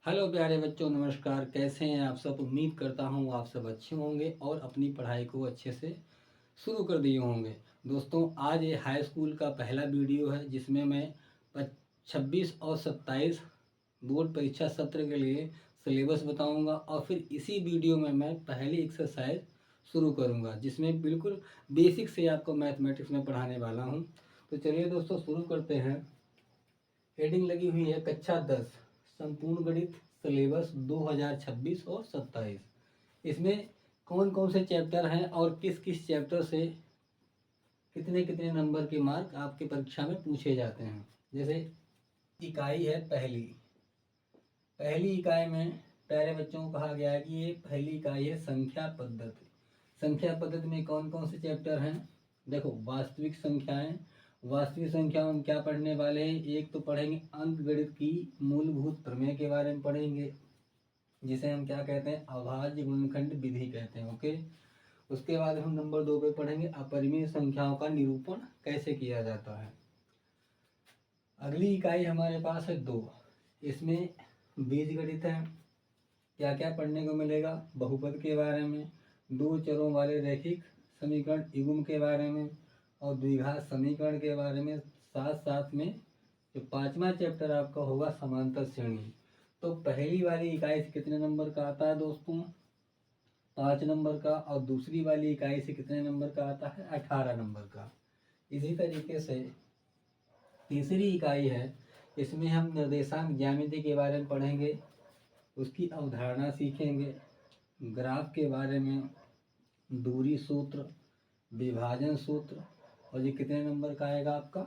Hello प्यारे बच्चों, नमस्कार। कैसे हैं आप सब? उम्मीद करता हूँ आप सब अच्छे होंगे और अपनी पढ़ाई को अच्छे से शुरू कर दिए होंगे। दोस्तों, आज ये हाई स्कूल का पहला वीडियो है जिसमें मैं 26 और 27 बोर्ड परीक्षा सत्र के लिए सिलेबस बताऊंगा और फिर इसी वीडियो में मैं पहली एक्सरसाइज शुरू करूंगा जिसमें बिल्कुल बेसिक से आपको मैथमेटिक्स में पढ़ाने वाला हूं। तो चलिए दोस्तों, शुरू करते हैं। हेडिंग लगी हुई है कक्षा 10 संपूर्ण गणित सिलेबस 2026 और 27। इसमें कौन कौन से चैप्टर हैं और किस किस चैप्टर से कितने कितने नंबर के मार्क आपके परीक्षा में पूछे जाते हैं। जैसे इकाई है पहली। पहली इकाई में प्यारे बच्चों को कहा गया है कि ये पहली इकाई है संख्या पद्धति। संख्या पद्धति में कौन कौन से चैप्टर हैं? देखो, वास्तविक संख्याएं। वास्तविक संख्याओं में क्या पढ़ने वाले हैं? एक तो पढ़ेंगे अंकगणित की मूलभूत प्रमेय के बारे में पढ़ेंगे, जिसे हम क्या कहते हैं? अभाज्य गुणनखंड विधि कहते हैं। ओके। उसके बाद हम नंबर 2 पे पढ़ेंगे अपरिमेय संख्याओं का निरूपण कैसे किया जाता है। अगली इकाई हमारे पास है 2। इसमें बीजगणित है। क्या क्या पढ़ने को मिलेगा? बहुपद के बारे में, दो चरों वाले रैखिक समीकरण युग्म के बारे में और द्विघात समीकरण के बारे में। साथ साथ में जो 5वां चैप्टर आपका होगा समांतर श्रेणी। तो पहली वाली इकाई से कितने नंबर का आता है दोस्तों? 5 नंबर का। और दूसरी वाली इकाई से कितने नंबर का आता है? 18 नंबर का। इसी तरीके से तीसरी इकाई है, इसमें हम निर्देशांक ज्यामिति के बारे में पढ़ेंगे, उसकी अवधारणा सीखेंगे, ग्राफ के बारे में, दूरी सूत्र, विभाजन सूत्र। और ये कितने नंबर का आएगा आपका?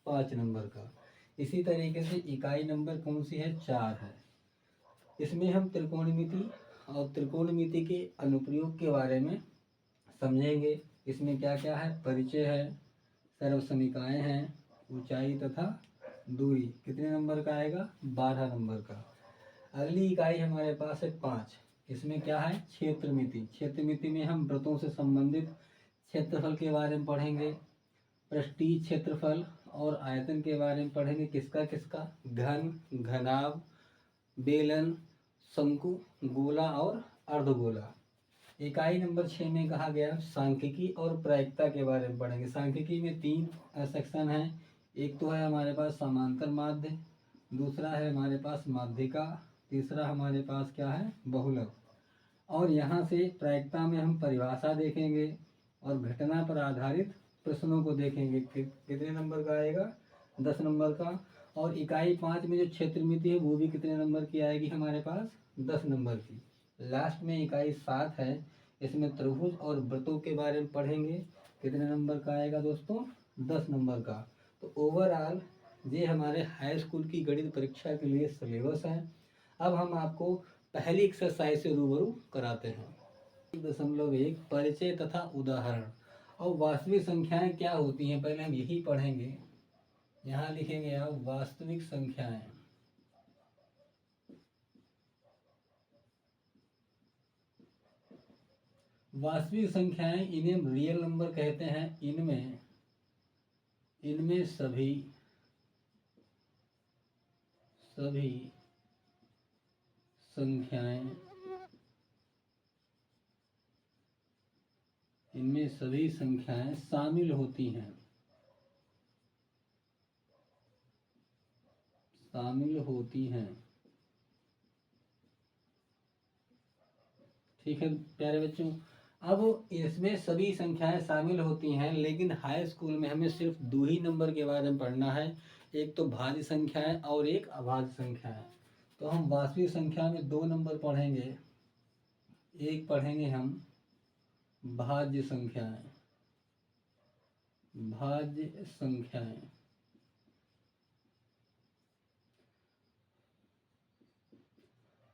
5 नंबर का। इसी तरीके से इकाई नंबर कौन सी है? 4 है। इसमें हम त्रिकोणमिति और त्रिकोणमिति के अनुप्रयोग के बारे में समझेंगे। इसमें क्या क्या है? परिचय है, सर्वसमीकाएँ हैं, ऊंचाई तथा दूरी। कितने नंबर का आएगा? 12 नंबर का। अगली इकाई हमारे पास है 5। इसमें क्या है? क्षेत्रमिति। क्षेत्रमिति में हम वृत्तों से संबंधित क्षेत्रफल के बारे में पढ़ेंगे, पृष्ठीय क्षेत्रफल और आयतन के बारे में पढ़ेंगे। किसका किसका? घन, घनाभ, बेलन, शंकु, गोला और अर्धगोला। इकाई नंबर 6 में कहा गया सांख्यिकी और प्रायिकता के बारे में पढ़ेंगे। सांख्यिकी में 3 सेक्शन हैं। एक तो है हमारे पास समांतर माध्य, दूसरा है हमारे पास माध्यिका, तीसरा हमारे पास क्या है? बहुलक। और यहाँ से प्रायिकता में हम परिभाषा देखेंगे और घटना पर आधारित प्रश्नों को देखेंगे। कितने नंबर का आएगा? 10 नंबर का। और इकाई 5 में जो क्षेत्रमिति है वो भी कितने नंबर की आएगी हमारे पास? 10 नंबर की। लास्ट में इकाई 7 है, इसमें त्रिभुज और वृत्तों के बारे में पढ़ेंगे। कितने नंबर का आएगा दोस्तों? 10 नंबर का। तो ओवरऑल ये हमारे हाई स्कूल की गणित परीक्षा के लिए सिलेबस है। अब हम आपको पहली एक्सरसाइज से रूबरू कराते हैं। 1.1 परिचय तथा उदाहरण। और वास्तविक संख्याएं क्या होती हैं पहले हम यही पढ़ेंगे। यहाँ लिखेंगे आप वास्तविक संख्याएं। वास्तविक संख्याएं, इन्हें हम रियल नंबर कहते हैं। इनमें इनमें सभी संख्याएं इनमें सभी संख्याएं शामिल होती हैं। ठीक है प्यारे बच्चों। अब इसमें सभी संख्याएं शामिल होती हैं, लेकिन हाई स्कूल में हमें सिर्फ 2 ही नंबर के बारे में पढ़ना है। एक तो भाज्य संख्याएं और एक अभाज्य संख्याएं। तो हम वास्तविक संख्या में 2 नंबर पढ़ेंगे। एक पढ़ेंगे हम भाज्य संख्याएं।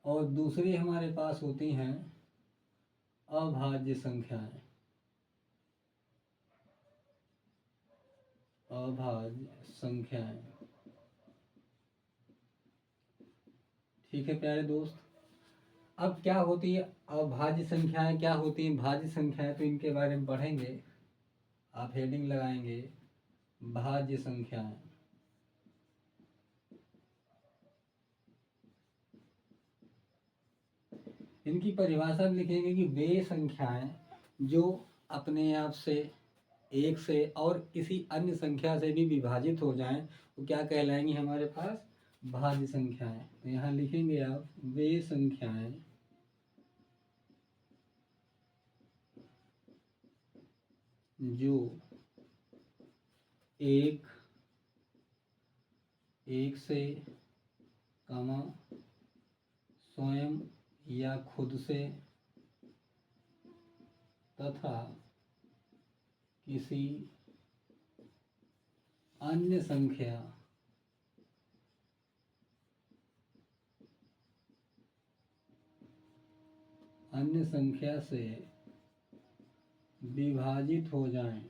और दूसरी हमारे पास होती हैं अभाज्य संख्याएं। ठीक है प्यारे दोस्त। अब क्या होती है अभाज्य संख्याएं, क्या होती हैं भाज्य संख्याएं, तो इनके बारे में पढ़ेंगे। आप हेडिंग लगाएंगे भाज्य संख्याएं। इनकी परिभाषा में लिखेंगे कि वे संख्याएं जो अपने आप से एक से और किसी अन्य संख्या से भी विभाजित हो जाएं वो क्या कहलाएंगी हमारे पास, भाज्य संख्याएं। तो यहाँ लिखेंगे आप वे संख्याएं जो एक से कामा स्वयं या खुद से तथा किसी अन्य संख्या से विभाजित हो जाएं।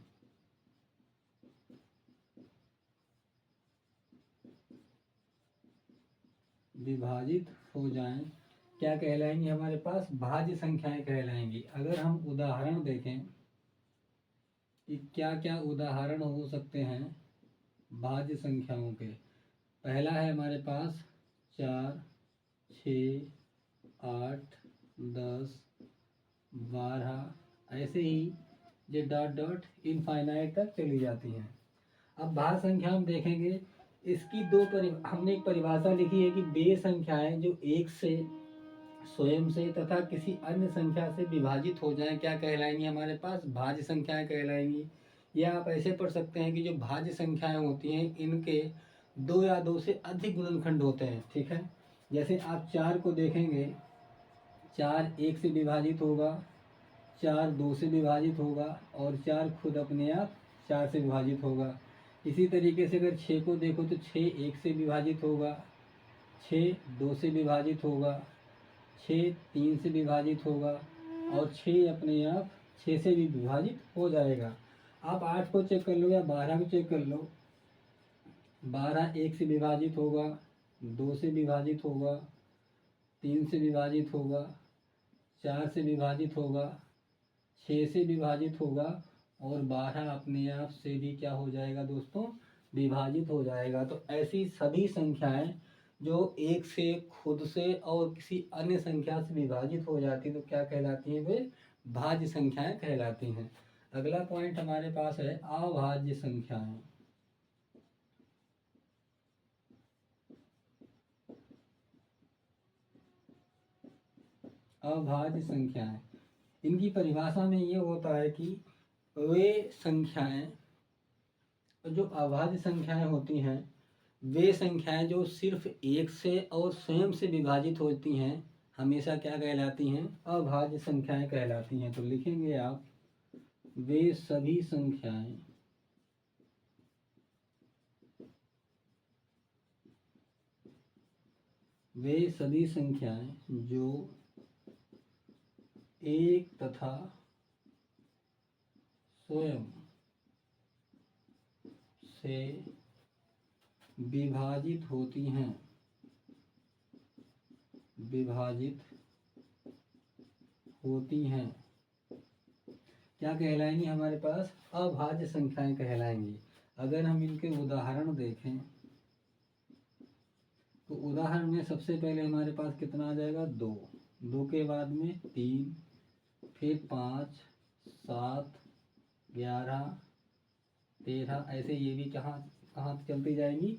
क्या कहलाएंगी हमारे पास, भाज्य संख्याएं कहलाएंगी। अगर हम उदाहरण देखें कि क्या क्या उदाहरण हो सकते हैं भाज्य संख्याओं के। पहला है हमारे पास 4, 6, 8, 10, 12, ऐसे ही ये डॉट डॉट इनफाइनाइट तक चली जाती हैं। अब भाज्य संख्या हम देखेंगे, इसकी हमने एक परिभाषा लिखी है कि वे संख्याएं जो एक से स्वयं से तथा किसी अन्य संख्या से विभाजित हो जाएं क्या कहलाएंगी हमारे पास, भाज्य संख्याएं कहलाएंगी। या आप ऐसे पढ़ सकते हैं कि जो भाज्य संख्याएं होती हैं इनके 2 या 2 से अधिक गुणनखंड होते हैं। ठीक है, जैसे आप 4 को देखेंगे, 4 1 से विभाजित होगा, 4 2 से विभाजित होगा और 4 खुद अपने आप 4 से विभाजित होगा। इसी तरीके से अगर 6 को देखो तो 6 1 से विभाजित होगा, 6 2 से विभाजित होगा, 6 3 से विभाजित होगा और 6 अपने आप 6 से भी विभाजित हो जाएगा। आप 8 को चेक कर लो या 12 को चेक कर लो, 12 1 से विभाजित होगा, 2 से विभाजित होगा, 3 से विभाजित होगा, 4 से विभाजित होगा, 6 से विभाजित होगा और 12 अपने आप से भी क्या हो जाएगा दोस्तों, विभाजित हो जाएगा। तो ऐसी सभी संख्याएं जो एक से, खुद से और किसी अन्य संख्या से विभाजित हो जाती तो क्या कहलाती हैं, वे भाज्य संख्याएं कहलाती हैं। अगला पॉइंट हमारे पास है अभाज्य संख्याएं। अभाज्य संख्याएं, इनकी परिभाषा में ये होता है कि वे संख्याएं, जो अभाज्य संख्याएं होती हैं, वे संख्याएं जो सिर्फ एक से और स्वयं से विभाजित होती हैं हमेशा क्या कहलाती हैं, अभाज्य संख्याएं कहलाती हैं। तो लिखेंगे आप वे सभी संख्याएं जो एक तथा स्वयं से विभाजित होती हैं क्या कहलाएंगी हमारे पास, अभाज्य संख्याएं कहलाएंगी। अगर हम इनके उदाहरण देखें तो उदाहरण में सबसे पहले हमारे पास कितना आ जाएगा, 2, 2 के बाद में 3, फिर 5, 7, 11, 13, ऐसे ये भी कहाँ कहाँ चलती जाएंगी,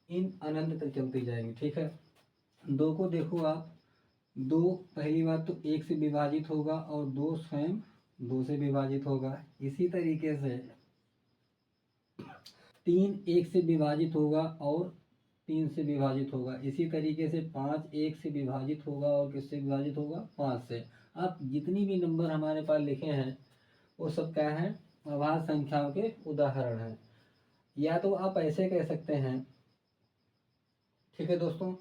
इन अनंत तक चलती जाएंगी। ठीक है, 2 को देखो आप, 2 पहली बात तो 1 से विभाजित होगा और 2 स्वयं 2 से विभाजित होगा। इसी तरीके से 3 1 से विभाजित होगा और 3 से विभाजित होगा। इसी तरीके से 5 1 से विभाजित होगा और किससे विभाजित होगा, 5 से। अब जितनी भी नंबर हमारे पास लिखे हैं वो सब क्या है, अभाज्य संख्याओं के उदाहरण हैं। या तो आप ऐसे कह सकते हैं, ठीक है दोस्तों,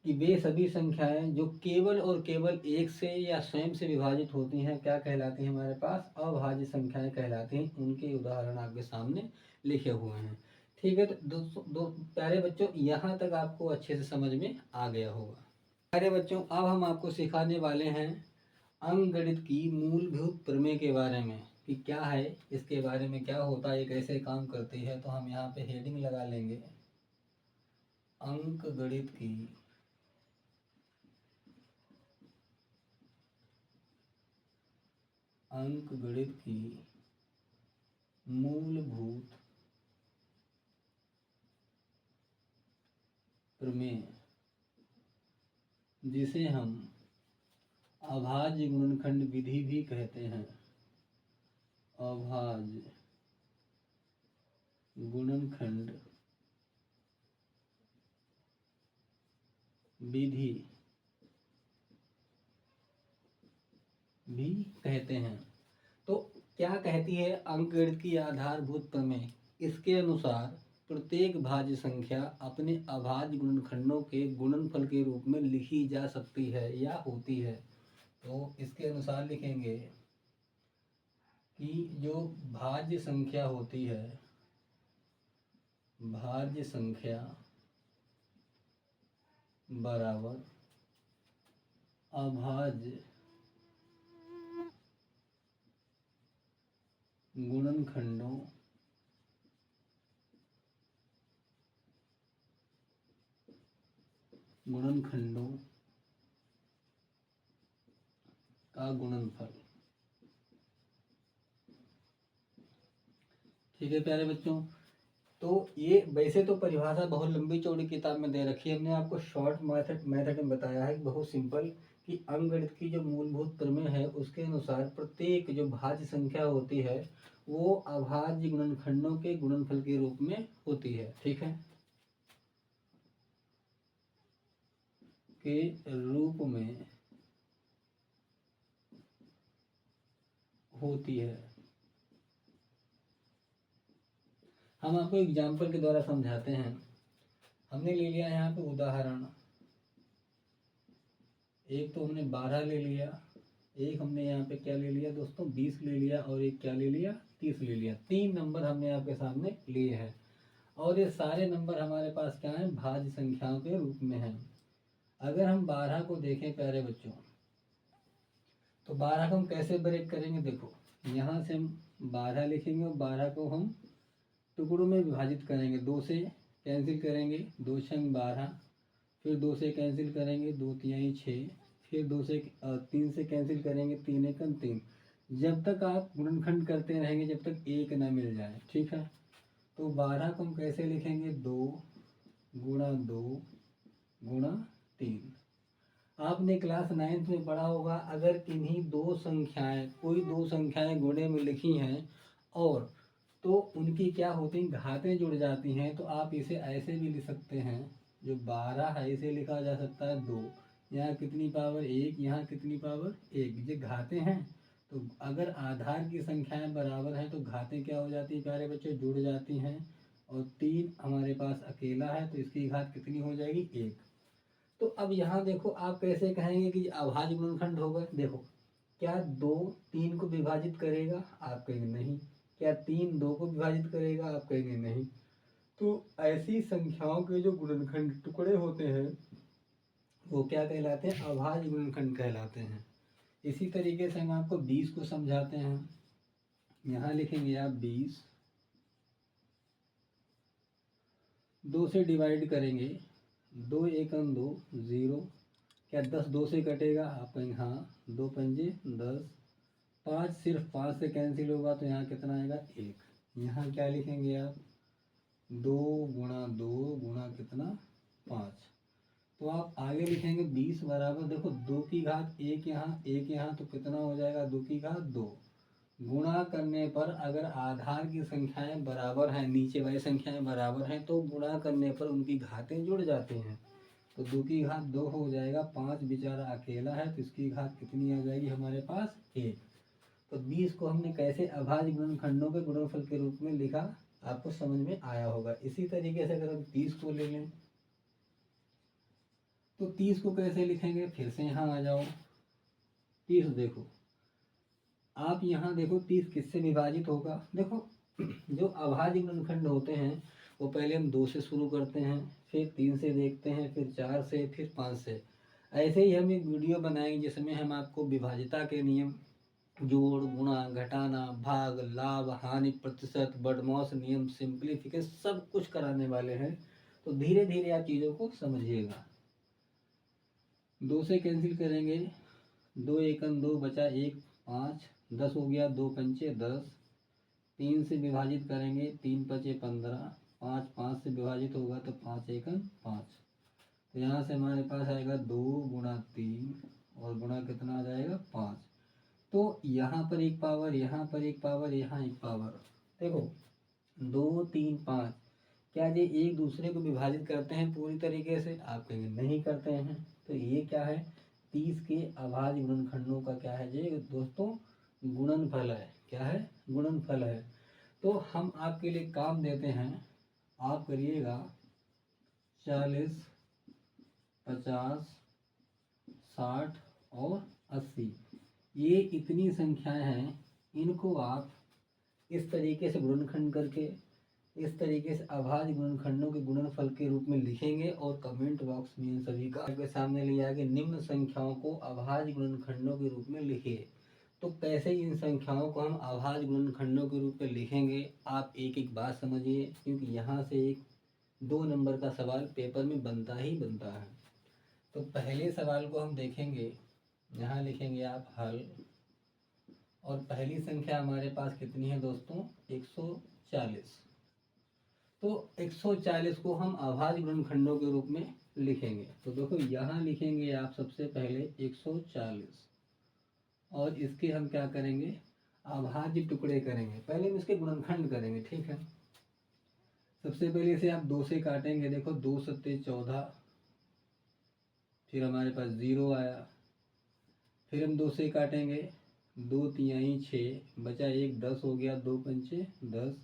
कि वे सभी संख्याएं जो केवल और केवल एक से या स्वयं से विभाजित होती हैं क्या कहलाती हैं हमारे पास, अभाज्य संख्याएं कहलाती हैं। उनके उदाहरण आपके सामने लिखे हुए हैं। ठीक है, तो दोस्तों प्यारे बच्चों, यहाँ तक आपको अच्छे से समझ में आ गया होगा। प्यारे बच्चों, अब हम आपको सिखाने वाले हैं अंकगणित की मूलभूत प्रमेय के बारे में, कि क्या है, इसके बारे में क्या होता है, ये कैसे काम करती है। तो हम यहाँ पे हेडिंग लगा लेंगे अंकगणित की अंक गणित की मूलभूत प्रमेय, जिसे हम अभाज्य गुणनखंड विधि भी कहते हैं। अभाज्य गुणनखंड विधि भी कहते हैं। तो क्या कहती है अंकगणित की आधारभूत प्रमेय? इसके अनुसार प्रत्येक भाज्य संख्या अपने अभाज्य गुणनखंडों के गुणनफल के रूप में लिखी जा सकती है या होती है। तो इसके अनुसार लिखेंगे कि जो भाज्य संख्या होती है, भाज्य संख्या बराबर अभाज्य गुणनखंडों का गुणनफल। ठीक है प्यारे बच्चों, तो ये वैसे तो परिभाषा बहुत लंबी चौड़ी किताब में दे रखी है, हमने आपको शॉर्ट मेथड में बताया है, बहुत सिंपल, कि अंकगणित की जो मूलभूत प्रमेय है उसके अनुसार प्रत्येक जो भाज्य संख्या होती है वो अभाज्य गुणनखंडों के गुणनफल के रूप में होती है। ठीक है, के रूप में होती है। हम आपको एग्जाम्पल के द्वारा समझाते हैं। हमने ले लिया यहाँ पे उदाहरण, एक तो हमने 12 ले लिया, एक हमने यहाँ पे क्या ले लिया दोस्तों 20 ले लिया, और एक क्या ले लिया 30 ले लिया। 3 नंबर हमने आपके सामने लिए हैं और ये सारे नंबर हमारे पास क्या हैं, भाज्य संख्याओं के रूप में हैं। अगर हम 12 को देखें प्यारे बच्चों, तो 12 को हम कैसे ब्रेक करेंगे? देखो यहाँ से हम 12 लिखेंगे और 12 को हम टुकड़ों में विभाजित करेंगे, 2 से कैंसिल करेंगे, 2 छंग 12, फिर 2 से कैंसिल करेंगे, 2 तिहाई 6, फिर 2 से 3 से कैंसिल करेंगे, 3 एकम 3। जब तक आप गुणनखंड करते रहेंगे जब तक 1 ना मिल जाए। ठीक है, तो 12 को हम कैसे लिखेंगे? 2 गुणा 2 गुणा 3। आपने क्लास 9th में पढ़ा होगा, अगर किन्हीं दो संख्याएं, कोई दो संख्याएं गुणे में लिखी हैं और तो उनकी क्या होती हैं, घातें जुड़ जाती हैं, तो आप इसे ऐसे भी लिख सकते हैं, जो 12 है इसे लिखा जा सकता है 2, यहाँ कितनी पावर 1, यहाँ कितनी पावर 1, ये घातें हैं। तो अगर आधार की संख्याएं बराबर हैं तो घातें क्या हो जाती हैं प्यारे बच्चों, जुड़ जाती हैं, और 3 हमारे पास अकेला है तो इसकी घात कितनी हो जाएगी 1। तो अब यहाँ देखो आप कैसे कहेंगे कि अभाज्य गुणनखंड होगा? देखो, क्या 2 3 को विभाजित करेगा? आप कहेंगे नहीं। क्या 3 2 को विभाजित करेगा? आप कहेंगे नहीं। तो ऐसी संख्याओं के जो गुणनखंड टुकड़े होते हैं वो क्या कहलाते हैं? अभाज्य गुणनखंड कहलाते हैं। इसी तरीके से हम आपको 20 को समझाते हैं। यहाँ लिखेंगे आप 20, 2 से डिवाइड करेंगे, 2 एकम 2 0, क्या 10 2 से कटेगा? आप कहेंगे हाँ, 2 पंजे 10, 5 सिर्फ 5 से कैंसिल होगा तो यहाँ कितना आएगा 1। यहाँ क्या लिखेंगे आप? 2 गुणा 2 गुणा कितना 5। तो आप आगे लिखेंगे 20 बराबर, देखो 2 की घात 1 यहाँ 1 यहाँ, तो कितना हो जाएगा 2 की घात 2। गुणा करने पर अगर आधार की संख्याएं बराबर हैं, नीचे वाली संख्याएं बराबर हैं, तो गुणा करने पर उनकी घातें जुड़ जाती हैं। तो 2 की घात 2 हो जाएगा, 5 बेचारा अकेला है तो इसकी घात कितनी आ जाएगी हमारे पास 1। तो 20 को हमने कैसे अभाज्य गुणनखंडों के गुणनफल के रूप में लिखा, आपको समझ में आया होगा। इसी तरीके से अगर हम 30 को ले लें तो 30 को कैसे लिखेंगे? फिर से यहाँ आ जाओ, 30 देखो, आप यहाँ देखो 30 किससे विभाजित होगा? देखो जो अभाज्य गुणनखंड होते हैं वो पहले हम 2 से शुरू करते हैं, फिर 3 से देखते हैं, फिर 4 से, फिर 5 से। ऐसे ही हम एक वीडियो बनाएंगे जिसमें हम आपको विभाज्यता के नियम, जोड़ गुणा घटाना भाग लाभ हानि प्रतिशत बड़मौस नियम सिंप्लीफिकेशन सब कुछ कराने वाले हैं। तो धीरे धीरे आप चीज़ों को समझिएगा। 2 से कैंसिल करेंगे, 2 एकम 2 बचा 1 5, 10 हो गया, 2 पंचे 10, 3 से विभाजित करेंगे, 3 पचे 15, 5 से विभाजित होगा तो 5 एकम 5। तो यहाँ से हमारे पास आएगा 2 गुणा 3 और गुणा कितना आ जाएगा 5। तो यहाँ पर एक पावर, यहाँ पर एक पावर, यहाँ एक पावर। देखो 2 3 5, क्या ये एक दूसरे को विभाजित करते हैं पूरी तरीके से? आप कहेंगे नहीं करते हैं। तो ये क्या है? 30 के अभाज्य गुणनखंडों का क्या है ये दोस्तों? गुणनफल है। क्या है? गुणनफल है। तो हम आपके लिए काम देते हैं, आप करिएगा 40, 50, 60 और 80। ये इतनी संख्याएं हैं, इनको आप इस तरीके से गुणनखंड करके इस तरीके से अभाज्य गुणनखंडों के गुणनफल के रूप में लिखेंगे और कमेंट बॉक्स में इन सभी का आपके सामने ले आके निम्न संख्याओं को अभाज्य गुणनखंडों के रूप में लिखिए। तो कैसे इन संख्याओं को हम अभाज्य गुणनखंडों के रूप में लिखेंगे, आप एक एक बात समझिए, क्योंकि यहाँ से एक 2 नंबर का सवाल पेपर में बनता ही बनता है। तो पहले सवाल को हम देखेंगे, यहाँ लिखेंगे आप हल, और पहली संख्या हमारे पास कितनी है दोस्तों? 140। तो 140 को हम अभाज्य गुणनखंडों के रूप में लिखेंगे। तो देखो यहाँ लिखेंगे आप सबसे पहले 140, और इसके हम क्या करेंगे? अभाज्य टुकड़े करेंगे। पहले हम इसके गुणनखंड करेंगे, ठीक है। सबसे पहले इसे आप 2 से काटेंगे। देखो 2 सत्ते 14, फिर हमारे पास 0 आया, फिर हम 2 से काटेंगे, 2 तिहाई 6, बचा 1, 10 हो गया, 2 पंचे 10।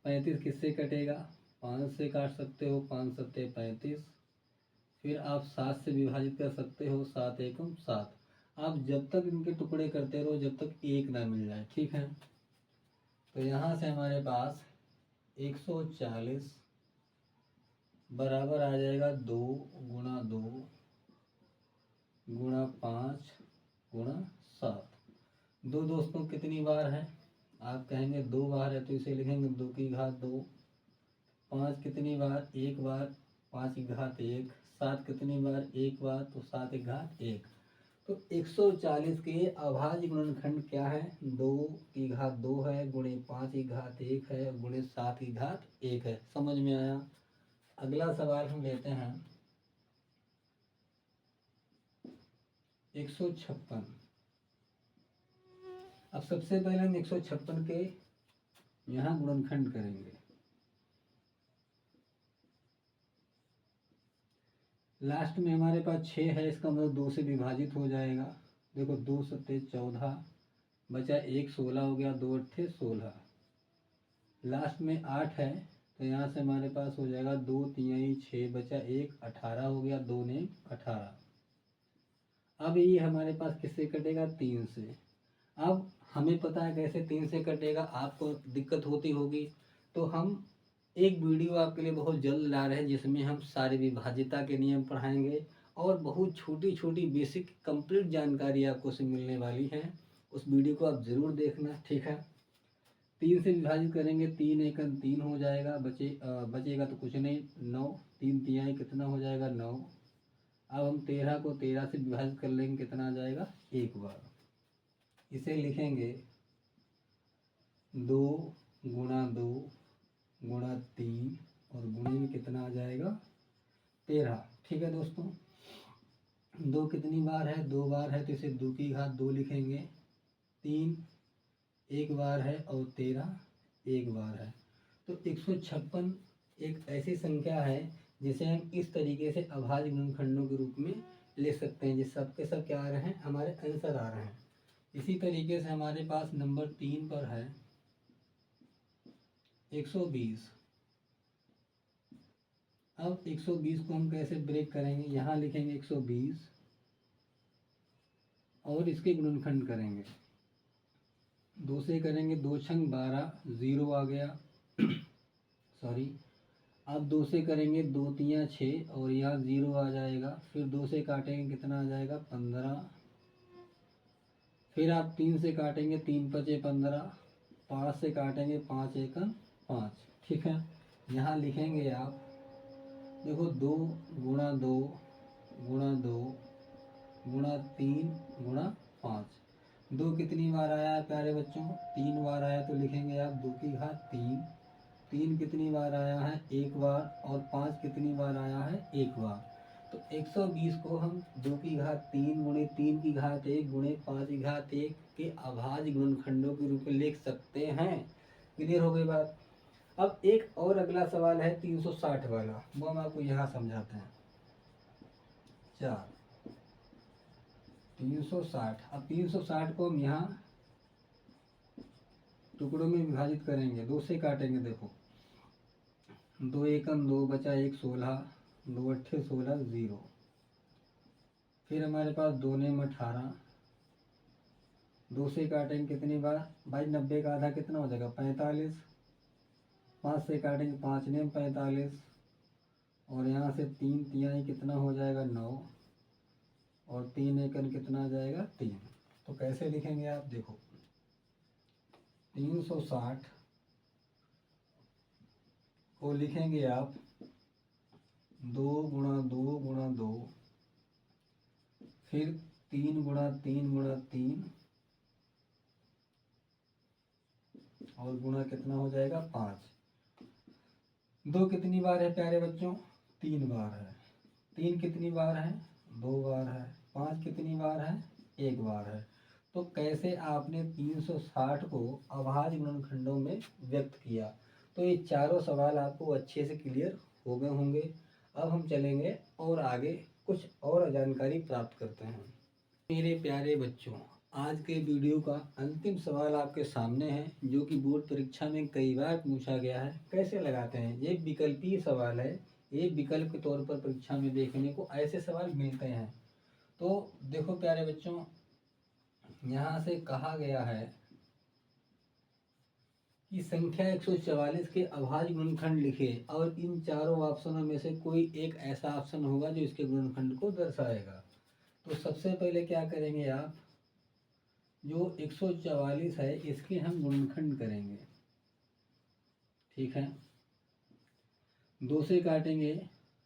35 किससे कटेगा? 5 से काट सकते हो, 5 सत्ते 35। फिर आप 7 से विभाजित कर सकते हो, 7 एकम 7। आप जब तक इनके टुकड़े करते रहो जब तक एक ना मिल जाए, ठीक है। तो यहाँ से हमारे पास 140 बराबर आ जाएगा 2 गुणा 2 गुणा 5 गुणा 7। 2 दोस्तों कितनी बार है? आप कहेंगे 2 बार है, तो इसे लिखेंगे 2 की घात 2। 5 कितनी बार? 1 बार, 5 की घात 1। 7 कितनी बार? 1 बार, तो 7 की घात 1। तो 140 के अभाज्य गुणनखंड क्या है? 2 की घात 2 है, गुणे 5 की घात 1 है, गुणे 7 की घात 1 है। समझ में आया? अगला सवाल हम लेते हैं 156। अब सबसे पहले हम 156 के यहाँ गुणनखंड करेंगे। लास्ट में हमारे पास 6 है, इसका मतलब 2 से विभाजित हो जाएगा। देखो 2 सत्ते 14, बचा 1, 16 हो गया, 2 अट्ठे 16। लास्ट में 8 है, तो यहाँ से हमारे पास हो जाएगा 2 तिहाई 6, बचा 1, 18 हो गया, 2 ने 18। अब ये हमारे पास किससे कटेगा? 3 से। अब हमें पता है कैसे 3 से कटेगा, आपको दिक्कत होती होगी, तो हम एक वीडियो आपके लिए बहुत जल्द ला रहे हैं जिसमें हम सारी विभाज्यता के नियम पढ़ाएंगे और बहुत छोटी छोटी बेसिक कंप्लीट जानकारी आपको से मिलने वाली है। उस वीडियो को आप ज़रूर देखना, ठीक है। 3 से विभाजित करेंगे, 3 एकम 3 हो जाएगा, बचेगा तो कुछ नहीं, 9। 3 तिहाई कितना हो जाएगा? 9। अब हम 13 को 13 से विभाजित कर लेंगे, कितना आ जाएगा? 1 बार। इसे लिखेंगे 2 गुणा 2 गुणा 3, और गुणे में कितना आ जाएगा? 13। ठीक है दोस्तों। 2 कितनी बार है? 2 बार है, तो इसे 2 की घात 2 लिखेंगे। 3 1 बार है, और 13 1 बार है। तो 156 एक ऐसी संख्या है जिसे हम इस तरीके से अभाज्य गुणनखंडों के रूप में लिख सकते हैं। जिस सब के सब क्या आ रहे हैं? हमारे आंसर आ रहे हैं। इसी तरीके से हमारे पास नंबर 3 पर है 120। अब 120 को हम कैसे ब्रेक करेंगे? यहाँ लिखेंगे 120 और इसके गुणनखंड करेंगे। 2 से करेंगे, 2 छंग 12, 0 आ गया सॉरी। अब 2 से करेंगे, 2 तियाँ 6, और यहाँ 0 आ जाएगा। फिर 2 से काटेंगे, कितना आ जाएगा? 15। फिर आप 3 से काटेंगे, 3 पचे 15। 5 से काटेंगे, 5 एकम 5। ठीक है। यहाँ लिखेंगे आप, देखो 2 गुणा 2 गुणा 2 गुणा 3 गुणा 5। दो कितनी बार आया है प्यारे बच्चों? 3 बार आया, तो लिखेंगे आप 2 की घात 3। 3 कितनी बार आया है? 1 बार। और 5 कितनी बार आया है? 1 बार। तो 120 को हम 2 की घात 3 गुणे 3 की घात 1 गुणे 5 की घात 1 के अभाज्य गुणनखंडों के रूप में लिख सकते हैं। क्लियर हो गई बात? अब एक और अगला सवाल है 360 वाला, वो हम आपको यहाँ समझाते हैं। 4 360। अब 360 को हम यहाँ टुकड़ों में विभाजित करेंगे, 2 से काटेंगे। देखो 2 एकम 2 बचा 1 16, 2 अट्ठे 16 0। फिर हमारे पास 2 नेम 18, 2 से काटेंगे कितनी बार भाई? 90 का आधा कितना हो जाएगा? 45। 5 से काटेंगे 5 नेम 45, और यहाँ से 3 तिहाई कितना हो जाएगा? 9, और 3 एकम कितना आ जाएगा? 3। तो कैसे लिखेंगे आप? देखो 360 को लिखेंगे आप 2 गुणा 2 गुणा 2, फिर 3 गुणा 3 गुणा 3, और गुणा कितना हो जाएगा? 5। 2 कितनी बार है प्यारे बच्चों? 3 बार है। 3 कितनी बार है? 2 बार है। 5 कितनी बार है? 1 बार है। तो कैसे आपने 360 को अभाज्य गुणनखंडों में व्यक्त किया? तो ये चारों सवाल आपको अच्छे से क्लियर हो गए होंगे। अब हम चलेंगे और आगे कुछ और जानकारी प्राप्त करते हैं। मेरे प्यारे बच्चों, आज के वीडियो का अंतिम सवाल आपके सामने है, जो कि बोर्ड परीक्षा में कई बार पूछा गया है। कैसे लगाते हैं? ये विकल्पीय सवाल है, ये विकल्प के तौर पर परीक्षा में देखने को ऐसे सवाल मिलते हैं। तो देखो प्यारे बच्चों, यहाँ से कहा गया है कि संख्या 144 के अभाज्य गुणनखंड लिखे, और इन चारों ऑप्शनों में से कोई एक ऐसा ऑप्शन होगा जो इसके गुणनखंड को दर्शाएगा। तो सबसे पहले क्या करेंगे आप? जो 144 है इसके हम गुणनखंड करेंगे। ठीक है, 2 से काटेंगे,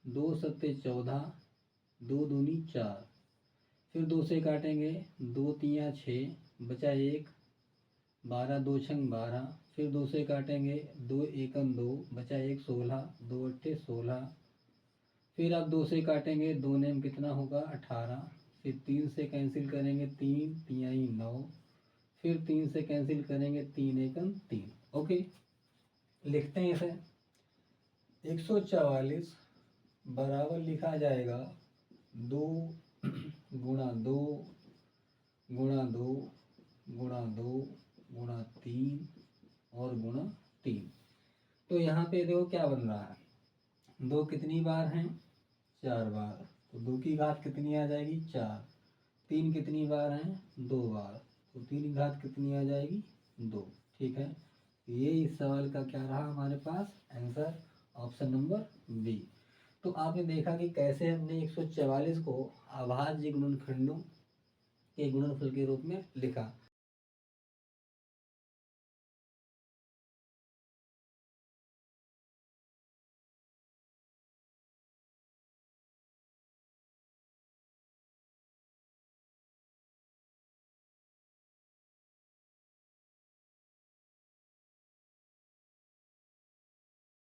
2 सत्ते 14, 2 दूनी 4। फिर 2 से काटेंगे, 2 तियाँ 6, बचा 1, 12 2 छंग 12। फिर 2 से काटेंगे, 2 एकम 2, बचा 1 16, 2 अट्ठे 16। फिर आप 2 से काटेंगे, 2 नेम कितना होगा? 18। फिर 3 से कैंसिल करेंगे, 3 तिहाई 9। फिर 3 से कैंसिल करेंगे, 3 एकम 3। ओके, लिखते हैं इसे। 144 बराबर लिखा जाएगा 2 गुणा 2 गुणा 2 गुणा 2 गुणा 3 और गुणा 3। तो यहाँ पे देखो क्या बन रहा है? 2 कितनी बार हैं? 4 बार। तो 2 की घात कितनी आ जाएगी? 4। 3 कितनी बार हैं? 2 बार। तो 3 की घात कितनी आ जाएगी? 2। ठीक है, ये इस सवाल का क्या रहा हमारे पास? Answer option number B. तो आपने देखा कि कैसे हमने 144 को अभाज्य गुणनखंडों के गुणनफल के रूप में लिखा।